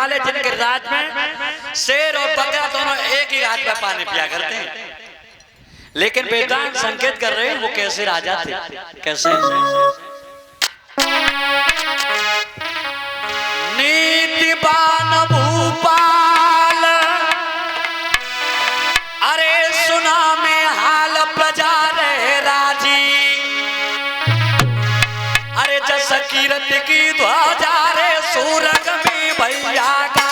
वाले जिनके राज में शेर और बकरा दोनों एक ही हाथ में पानी पिया करते हैं, लेकिन वेदांत संकेत कर रहे हैं वो कैसे राजा थे, कैसे नीतिवान भूपाल, अरे सुना में हाल प्रजा रहे राजी, अरे जस कीरत की ध्वजा रे सूरग में भैया गाजी।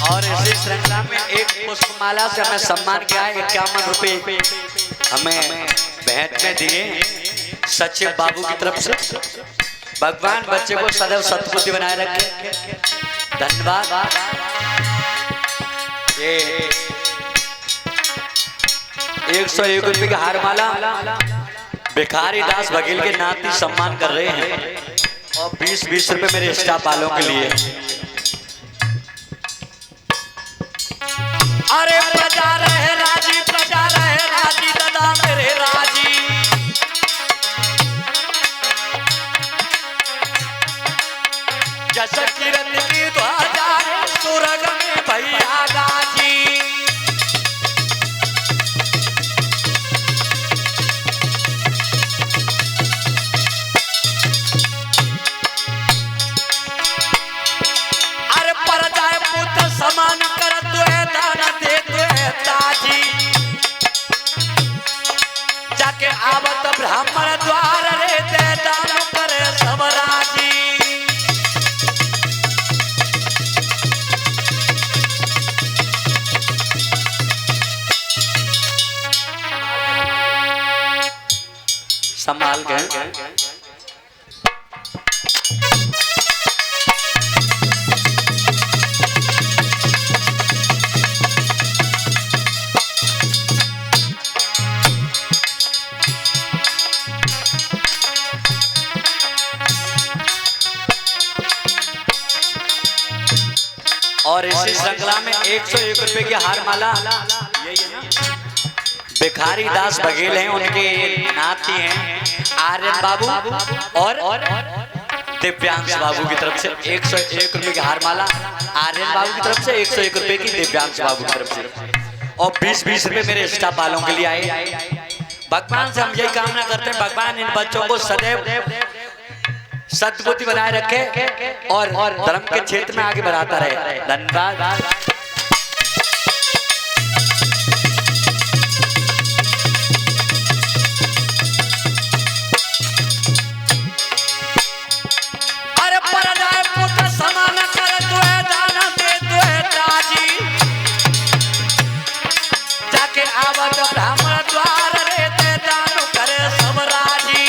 और इसी श्रृंखला में एक पुष्पमाला से हमें सम्मान किया है, 51 रुपए हमें भेंट में दिए सचिव बाबू की तरफ से। भगवान बच्चे को सदैव सद्बुद्धि बनाए रखे, धन्यवाद। ये 101 रुपए की हार माला भिखारी दास बघेल के नाती सम्मान कर रहे हैं, और 20-20 रुपए मेरे स्टाफ वालों के लिए। अरे प्रजा रहे राजी, प्रजा रहे राजी, दादा मेरे राजी, जैसे किरण की ध्वजा सूरग में भैया गाजी। अरे प्रजा पुत्र समान कर जाके आवत ब्राह्मण द्वार रे दे दान करे समराजी। संभाल के और इसी श्रृंखला में 101 रुपए की हार माला भिखारी दास बघेल हैं, उनके नाती हैं आर्यन बाबू और दिव्यांश बाबू की तरफ से 101 रुपए की हार माला आर्यन बाबू की तरफ से, 101 रुपए की दिव्यांश बाबू की तरफ से, और 20-20 रुपए मेरे स्टाफ वालों के लिए आए। भगवान से हम यही कामना करते हैं, भगवान इन बच्चों को सदैव सद्बुद्धि बनाए रखे और धर्म के क्षेत्र में आगे बढ़ाता रहे। धन्यवाद। अरे परदाय पुत्र समान कर तुहे दान दे तुहे ताजी, जाके आवत ब्राह्मण द्वार रे दे दान करे सब राजी।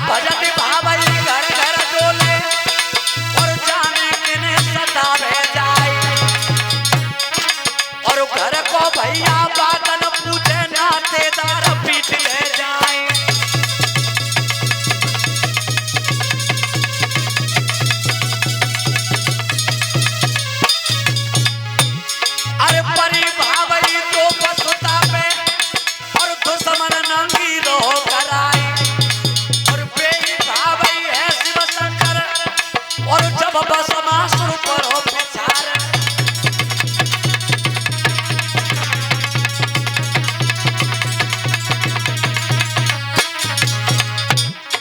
भजती भावई घर घर डोले और जाने किने सतावे जाए, और घर को भैया बात न पूछे नातेदार पीठ ले जाए। अरे परी भावई तो पसुता पे और दुश्मन नंगी रो कराए, और जब बसमासुर करो प्रचार,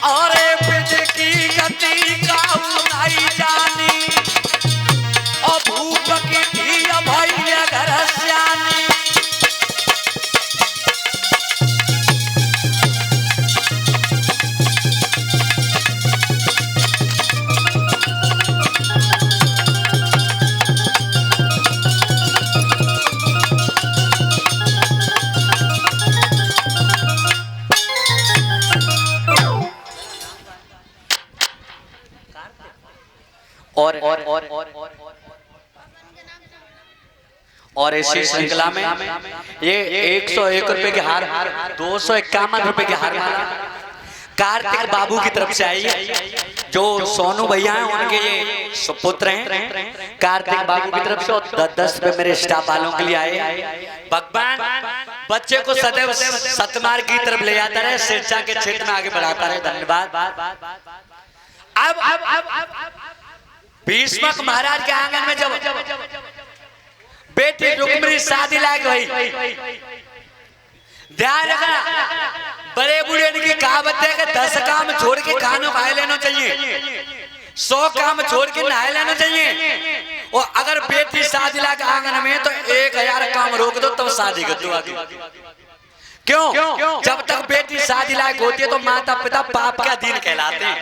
और विधि की गति का उनाई जानी, और भूप की थी भैया घर श्यानी। और इसी श्रृंखला में ये 101 रुपए के हार 251 रुपए के हार माला कार्तिक बाबू की तरफ से आई है। जो सोनू भैया हैं उनके ये सुपुत्र हैं कार्तिक बाबू की तरफ से, और 10-10 रुपए मेरे स्टाफ वालों के लिए आए। भगवान बच्चे को सदैव सतमार्ग की तरफ ले जाता रहे, शिक्षा के क्षेत्र में आगे बढ़ाता रहे। धन्यवाद। अब भीष्मक महाराज के आंगन में जब बेटी रुक्मिणी शादी लायक हुई, ध्यान रखना बड़े बूढ़े की कहावत है कि 10 काम छोड़ के खाना खाए लेना चाहिए, 100 काम छोड़ के नहाए लेना चाहिए। और अगर बेटी शादी लायक आंगन में तो 1000 काम रोक दो तब शादी कर दो आगे। क्यों? जब तक बेटी शादी लायक होती है तो माता पिता पाप का अधीन कहलाते हैं।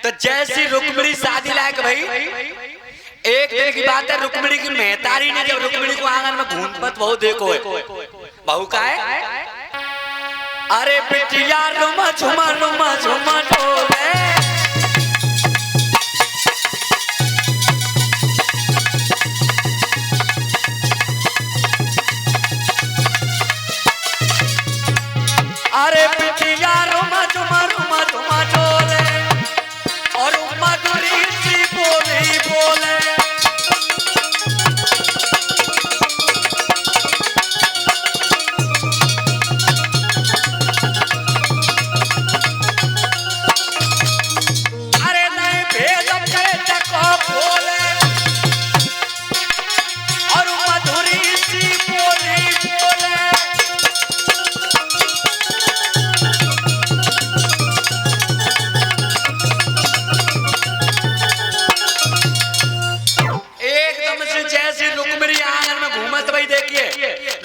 तो जैसी रुक्मिणी शादी लायक भाई, एक दिन की बात है, रुक्मिणी की मेहतारी ने जब रुक्मिणी को आंगन में घूम मत बहु देखो है, बहू का है अरे बिटिया रुमा झुमा डोले, अरे बिटिया रुमा झुमा डोले और मधुरी सी बोली बोले।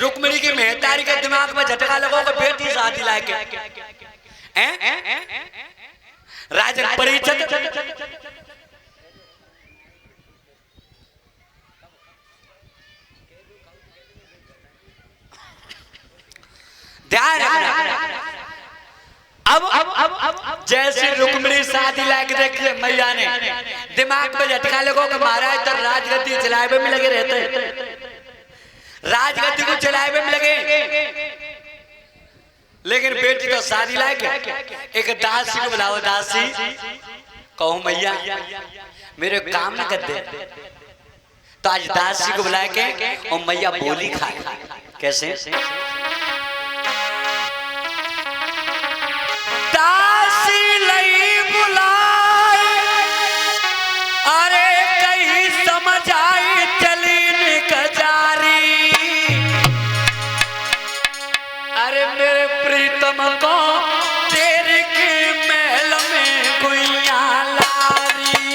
रुक्मिणी की मेहतारी के दिमाग में झटका लगो कि बेटी शादी लायक राजन परिचय ध्यान अब जैसे रुक्मिणी शादी लायक देखिए मैया ने दिमाग में झटका लगो कि महाराज तो राजगद्दी चलाए में लगे रहते हैं, राजगद्दी को चलाए में लगे, लेकिन बेटी तो शादी लायक है। एक दासी को बुलाओ, दासी कहो मैया मेरे काम न कर दे, तो आज दासी को बुला के और मैया बोली खाए। कैसे? दासी लई बुलाए, अरे कहीं समझ आई चली निकजारी, अरे मेरे प्रीतम को तेरे के महल में गुइया लारी।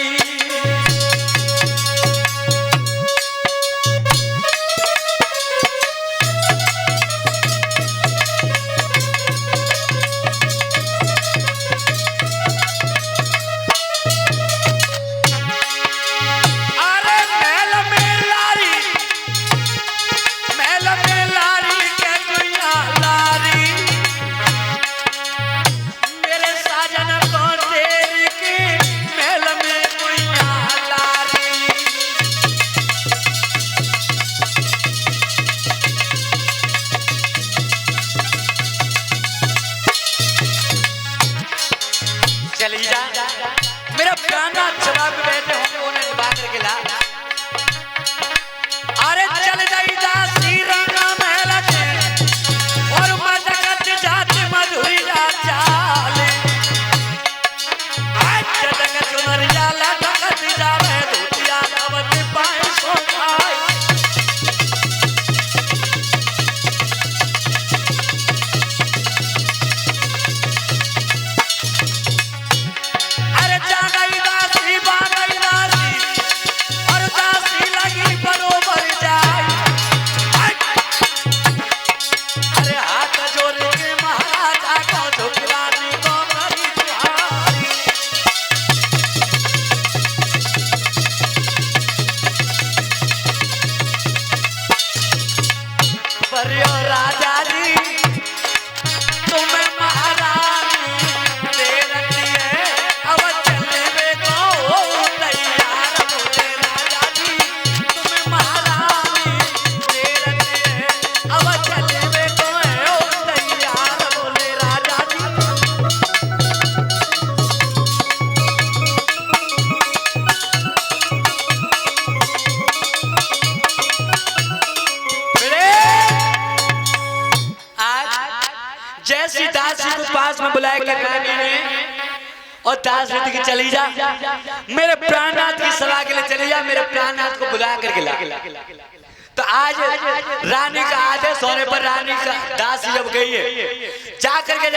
दासी को पास में बुलाए कर रानी ने और दास ने कि चली जा, मेरे प्राणनाथ की सभा के लिए चली जा, मेरे प्राणनाथ को बुला करके ला। तो आज रानी का आदेश होने पर रानी का दासी जब गई है जा करके